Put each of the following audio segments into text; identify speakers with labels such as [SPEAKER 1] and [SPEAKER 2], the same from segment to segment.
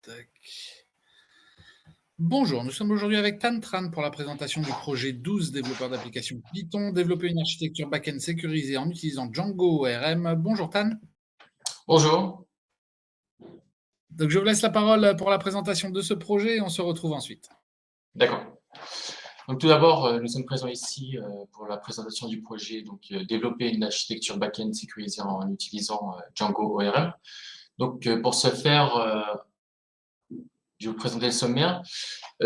[SPEAKER 1] Tac. Bonjour, nous sommes aujourd'hui avec Tan Tran pour la présentation du projet 12 développeurs d'applications Python, développer une architecture back-end sécurisée en utilisant Django ORM. Bonjour Tan.
[SPEAKER 2] Bonjour.
[SPEAKER 1] Donc je vous laisse la parole pour la présentation de ce projet et on se retrouve ensuite.
[SPEAKER 2] D'accord. Donc tout d'abord, nous sommes présents ici pour la présentation du projet, donc développer une architecture back-end sécurisée en utilisant Django ORM. Donc pour ce faire, je vais vous présenter le sommaire.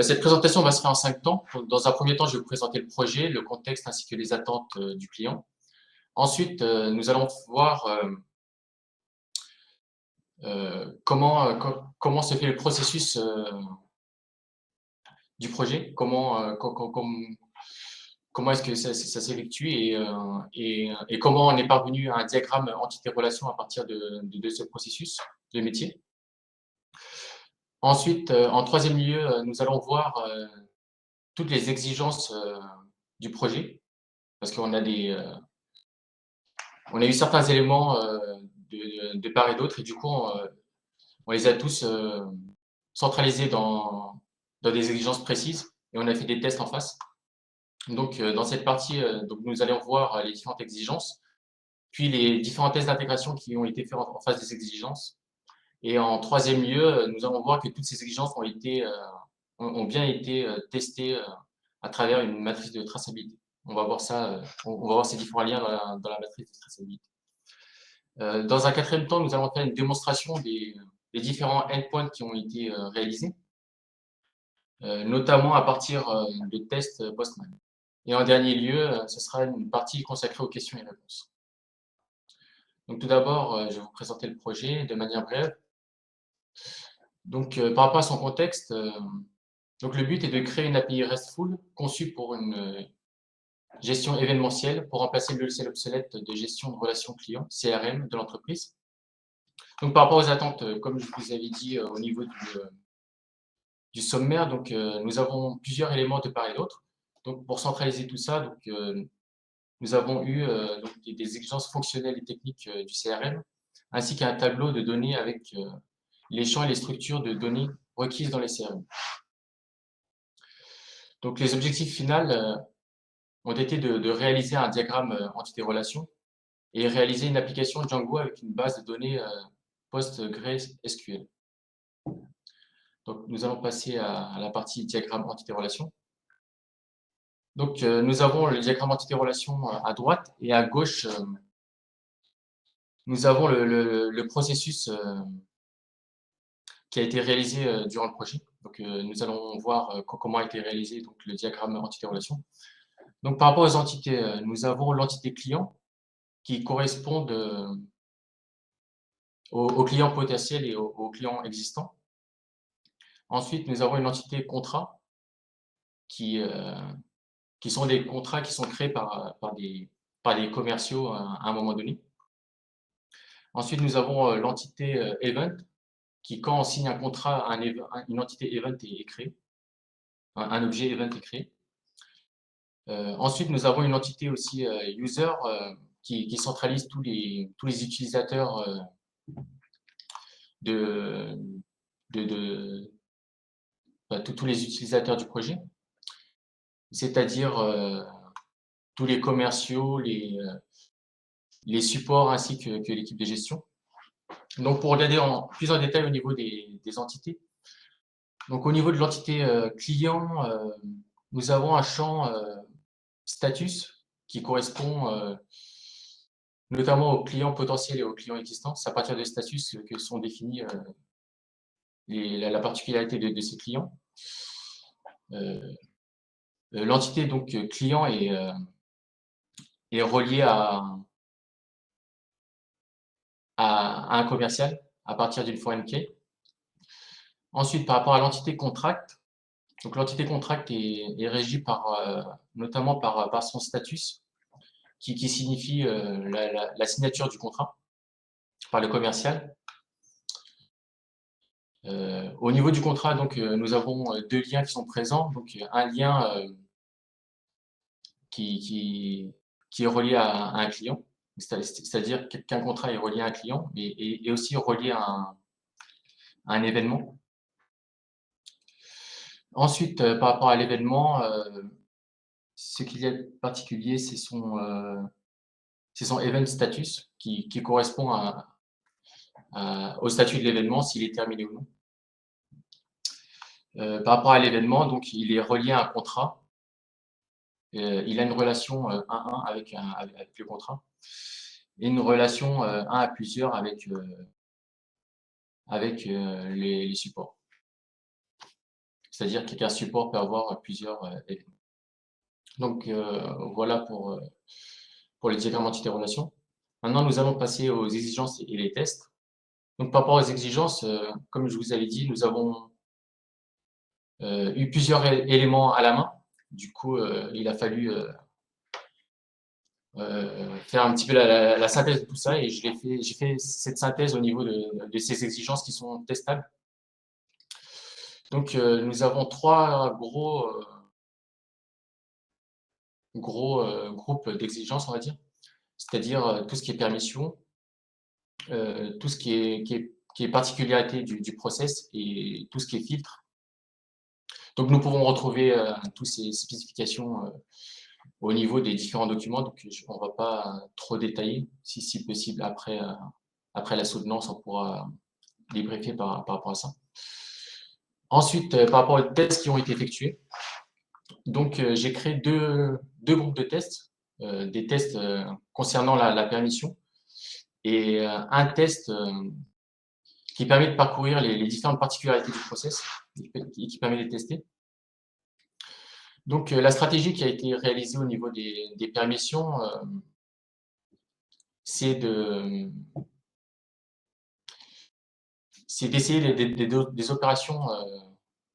[SPEAKER 2] Cette présentation va se faire en 5 temps. Donc, dans un premier temps, je vais vous présenter le projet, le contexte ainsi que les attentes du client. Ensuite, nous allons voir comment se fait le processus du projet, comment est-ce que ça s'effectue et comment on est parvenu à un diagramme entité-relation à partir de ce processus de métier. Ensuite, en troisième lieu, nous allons voir toutes les exigences du projet, parce qu'on a on a eu certains éléments de part et d'autre, et du coup, on les a tous centralisés dans des exigences précises, et on a fait des tests en face. Donc, dans cette partie, donc nous allons voir les différentes exigences, puis les différents tests d'intégration qui ont été faits en face des exigences. Et en troisième lieu, nous allons voir que toutes ces exigences ont bien été testées à travers une matrice de traçabilité. On va voir ça, on va voir ces différents liens dans la matrice de traçabilité. Dans un quatrième temps, nous allons faire une démonstration des différents endpoints qui ont été réalisés, notamment à partir de tests Postman. Et en dernier lieu, ce sera une partie consacrée aux questions et réponses. Donc tout d'abord, je vais vous présenter le projet de manière brève. Donc par rapport à son contexte, donc le but est de créer une API RESTful conçue pour une gestion événementielle pour remplacer le logiciel obsolète de gestion de relations clients, CRM, de l'entreprise. Donc par rapport aux attentes, comme je vous avais dit au niveau du sommaire, donc nous avons plusieurs éléments de part et d'autre. Donc pour centraliser tout ça, donc, nous avons eu donc des exigences fonctionnelles et techniques du CRM, ainsi qu'un tableau de données avec les champs et les structures de données requises dans les CRM. Donc les objectifs finaux ont été de réaliser un diagramme entité-relation et réaliser une application Django avec une base de données PostgreSQL. Donc nous allons passer à la partie diagramme entité-relation. Donc nous avons le diagramme entité-relation à droite et à gauche, nous avons le processus qui a été réalisé durant le projet. Donc, nous allons voir comment a été réalisé donc, le diagramme entité-relation. Donc, par rapport aux entités, nous avons l'entité client qui correspond aux clients potentiels et aux clients existants. Ensuite, nous avons une entité contrat qui sont des contrats qui sont créés par des commerciaux à un moment donné. Ensuite, nous avons l'entité event qui, quand on signe un contrat, une entité event est créée, un objet event est créé. Ensuite, nous avons une entité aussi user qui centralise tous les utilisateurs tous les utilisateurs du projet, c'est-à-dire tous les commerciaux, les supports ainsi que l'équipe de gestion. Donc, pour regarder plus en détail au niveau des entités, donc au niveau de l'entité client, nous avons un champ status qui correspond notamment aux clients potentiels et aux clients existants. C'est à partir des statuts que sont définis la particularité de ces clients. L'entité donc client est reliée à un commercial à partir d'une foreign key. Ensuite, par rapport à l'entité contract, donc l'entité contract est régie notamment par son status, qui signifie la signature du contrat par le commercial. Au niveau du contrat, donc, nous avons deux liens qui sont présents. Donc, un lien qui est relié à un client, c'est-à-dire qu'un contrat est relié à un client et aussi relié à un événement. Ensuite, par rapport à l'événement, ce qu'il y a de particulier, c'est son event status qui correspond au statut de l'événement, s'il est terminé ou non. Par rapport à l'événement, donc il est relié à un contrat. Il a une relation 1-1 avec le contrat et une relation 1 à plusieurs avec les supports. C'est-à-dire qu'un support peut avoir plusieurs événements. Donc voilà pour les diagrammes entité-relation. Maintenant, nous allons passer aux exigences et les tests. Donc par rapport aux exigences, comme je vous avais dit, nous avons eu plusieurs éléments à la main. Du coup, il a fallu faire un petit peu la synthèse de tout ça et j'ai fait cette synthèse au niveau de ces exigences qui sont testables. Donc, nous avons trois gros groupes d'exigences, on va dire, c'est-à-dire tout ce qui est permission, tout ce qui est particularité du process et tout ce qui est filtre. Donc, nous pouvons retrouver toutes ces spécifications au niveau des différents documents. Donc, on ne va pas trop détailler. Si possible, après la soutenance, on pourra débriefer par rapport à ça. Ensuite, par rapport aux tests qui ont été effectués, donc j'ai créé deux groupes de tests, des tests concernant la permission et un test qui permet de parcourir les différentes particularités du process et qui permet de les tester. Donc la stratégie qui a été réalisée au niveau des permissions, c'est d'essayer des opérations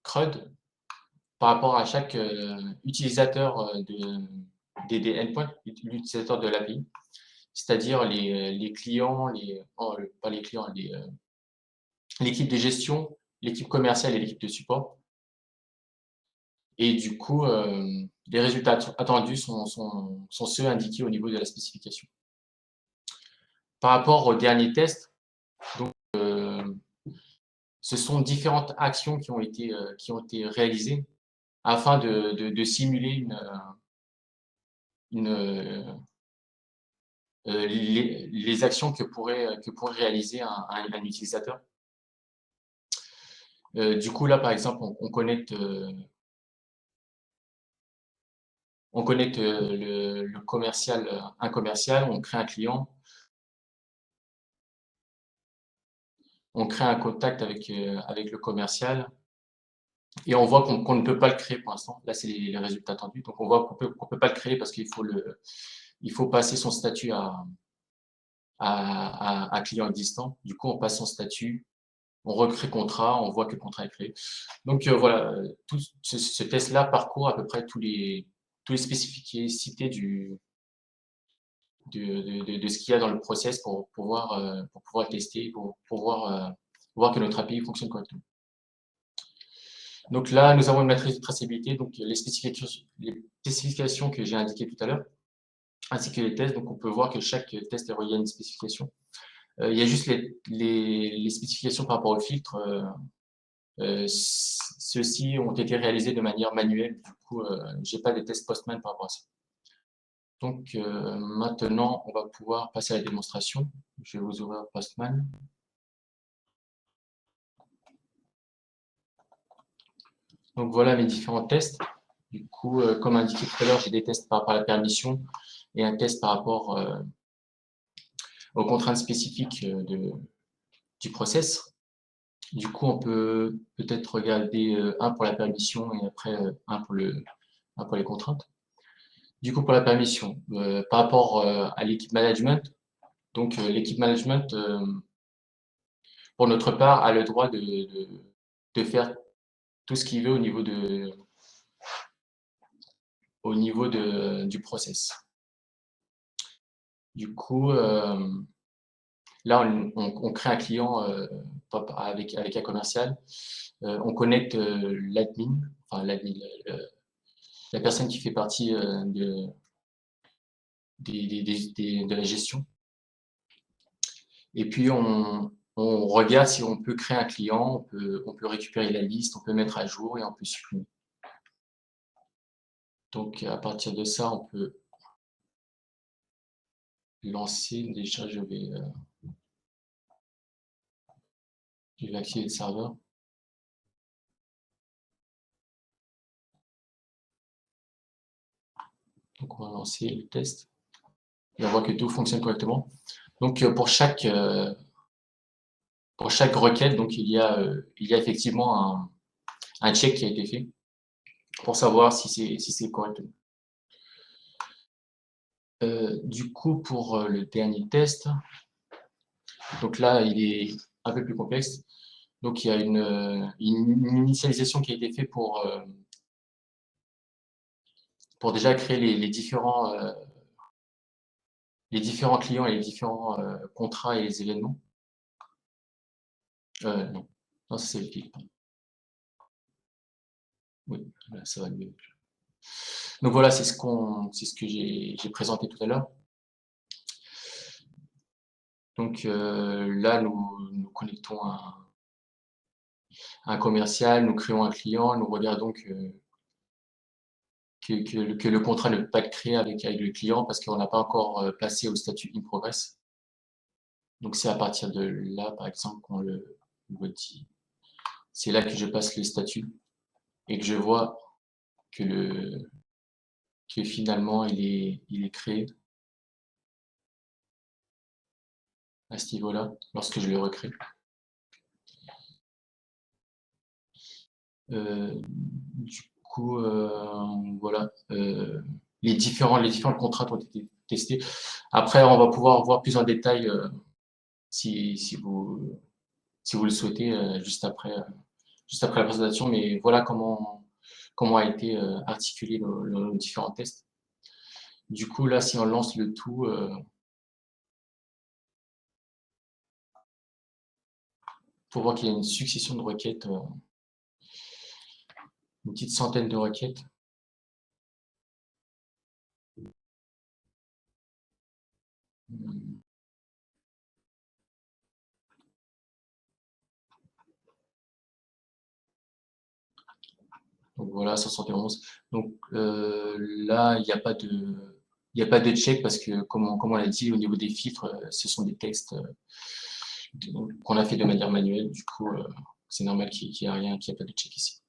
[SPEAKER 2] CRUD par rapport à chaque utilisateur des endpoints, l'utilisateur de l'API, c'est-à-dire les clients, pas les clients, l'équipe de gestion, l'équipe commerciale et l'équipe de support. Et du coup, les résultats attendus sont ceux indiqués au niveau de la spécification. Par rapport au dernier test, donc, ce sont différentes actions qui ont été réalisées afin de simuler les actions que pourrait réaliser un utilisateur. Du coup, là, par exemple, on connecte le commercial, un commercial, on crée un client, on crée un contact avec le commercial et on voit qu'on ne peut pas le créer pour l'instant. Là, c'est les résultats attendus. Donc, on voit qu'on peut pas le créer parce qu'il faut passer son statut à client existant. Du coup, on passe son statut, on recrée contrat, on voit que le contrat est créé. Donc voilà, tout ce test-là parcourt à peu près tous les spécificités de ce qu'il y a dans le process pour pouvoir tester, pour pouvoir voir que notre API fonctionne correctement. Donc là, nous avons une matrice de traçabilité, donc les spécifications que j'ai indiquées tout à l'heure, ainsi que les tests. Donc on peut voir que chaque test est relié à une spécification. Il y a juste les spécifications par rapport au filtre. Ceux-ci ont été réalisés de manière manuelle. Du coup, je n'ai pas de tests Postman par rapport à ça. Donc maintenant, on va pouvoir passer à la démonstration. Je vais vous ouvrir Postman. Donc voilà mes différents tests. Du coup, comme indiqué tout à l'heure, j'ai des tests par rapport à la permission et un test par rapport aux contraintes spécifiques du process. Du coup, on peut peut-être regarder un pour la permission et après un pour les contraintes. Du coup, pour la permission, par rapport à l'équipe management, donc l'équipe management, pour notre part, a le droit de faire tout ce qu'il veut au niveau du process. Du coup, là, on crée un client avec un commercial. On connecte l'admin, enfin l'admin, la personne qui fait partie de la gestion. Et puis, on on regarde si on peut créer un client, on peut récupérer la liste, on peut mettre à jour et on peut supprimer. Donc à partir de ça, on peut lancer. Déjà, je vais activer le serveur. Donc on va lancer le test. Et on voit que tout fonctionne correctement. Donc pour chaque requête, donc il y a effectivement un check qui a été fait pour savoir si c'est correct. Du coup, pour le dernier test, donc là, il est un peu plus complexe. Donc, il y a une initialisation qui a été faite pour déjà créer les différents clients et les différents contrats et les événements. Non, non, ça c'est le clic. Oui, là, ça va mieux. Donc voilà, c'est ce que j'ai présenté tout à l'heure. Donc là, nous connectons un commercial, nous créons un client, nous regardons que le contrat ne peut pas être créé avec le client parce qu'on n'a pas encore passé au statut in progress. Donc c'est à partir de là, par exemple, qu'on le dit. C'est là que je passe le statut et que je vois que finalement il est créé à ce niveau-là lorsque je le recrée. Du coup, voilà, les différents contrats ont été testés. Après, on va pouvoir voir plus en détail si vous le souhaitez juste après la présentation. Mais voilà comment a été articulé nos différents tests. Du coup, là, si on lance le tout, pour voir qu'il y a une succession de requêtes, une petite centaine de requêtes. Donc voilà, 171. Donc là, il n'y a pas de check parce que, comme on l'a dit, au niveau des filtres, ce sont des textes qu'on a fait de manière manuelle. Du coup, c'est normal qu'il n'y ait rien, qu'il n'y ait pas de check ici.